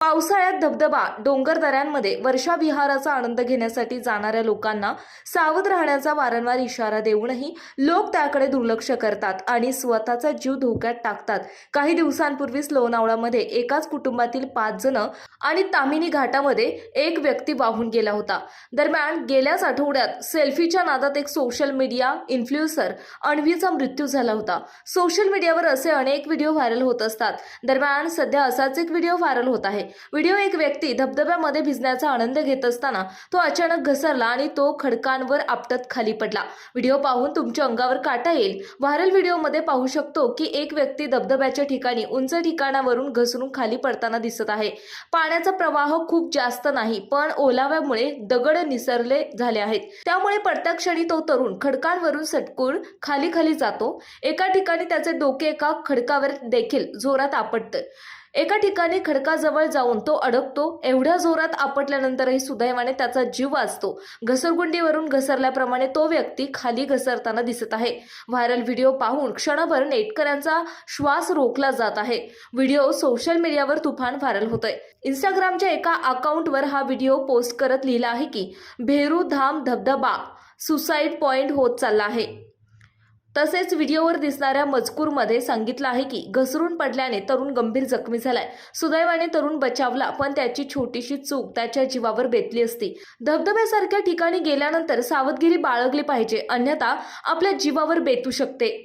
पावसाळ्यात धबधबा डोंगर दऱ्यांमध्ये वर्षा विहाराचा आनंद घेण्यासाठी जाणाऱ्या लोकांना सावध राहण्याचा वारंवार इशारा देऊनही लोक त्याकडे दुर्लक्ष करतात आणि स्वतःचा जीव धोक्यात टाकतात। काही दिवसांपूर्वीच लोणावळ्यामध्ये एकाच कुटुंबातील 5 जण आणि तामिनी घाटामध्ये एक व्यक्ती वाहून गेला होता। दरम्यान गेल्याच आठवड्यात सेल्फीच्या नादात एक सोशल मीडिया इन्फ्लुएन्सर अन्वीचा मृत्यू झाला होता। सोशल मीडियावर असे अनेक व्हिडिओ व्हायरल होत असतात। दरम्यान सध्या असाच एक व्हिडिओ व्हायरल होत आहे। व्हिडिओ एक व्यक्ती धबधब्यामध्ये भिजण्याचा आनंद घेत असताना तो अचानक घसरला आणि तो खडकांवर आपटत खाली पडला। व्हिडिओ पाहून तुमच्या अंगावर काटा येईल। व्हायरल व्हिडिओमध्ये पाहू शकतो की एक व्यक्ती धबधब्याच्या ठिकाणी उंच ठिकाणावरून घसरून खाली पडताना दिसत आहे। पाण्याचा प्रवाह खूप जास्त नाही, पण ओलाव्यामुळे दगड निसरले झाले आहेत, त्यामुळे पडत्या क्षणी तो तरुण खडकांवरून सटकून खाली जातो। एका ठिकाणी त्याचे डोके एका खडकावर देखील जोरात आपटते। एका ठिकाणी खडकाजवळ जाऊन तो अडकतो। एवढ्या जोरात आपटल्यानंतरही सुदैवाने त्याचा जीव वाचतो। घसरगुंडीवरून घसरल्याप्रमाणे तो व्यक्ती खाली घसरताना दिसत आहे। व्हायरल व्हिडिओ पाहून क्षणभर नेटकऱ्यांचा श्वास रोखला जात आहे। व्हिडिओ सोशल मीडियावर तुफान व्हायरल होतोय। इंस्टाग्रामच्या एका अकाउंटवर हा व्हिडिओ पोस्ट करत लिहिला आहे की भेरू धाम धबधबा सुसाईड पॉइंट होत चालला आहे। तसेच व्हिडिओवर दिसणाऱ्या मजकूरमध्ये सांगितलं आहे की घसरून पडल्याने तरुण गंभीर जखमी झालाय। सुदैवाने तरुण बचावला, पण त्याची छोटीशी चूक त्याच्या जीवावर बेतली असती। धबधब्यासारख्या ठिकाणी गेल्यानंतर सावधगिरी बाळगली पाहिजे, अन्यथा आपल्या जीवावर बेतू शकते।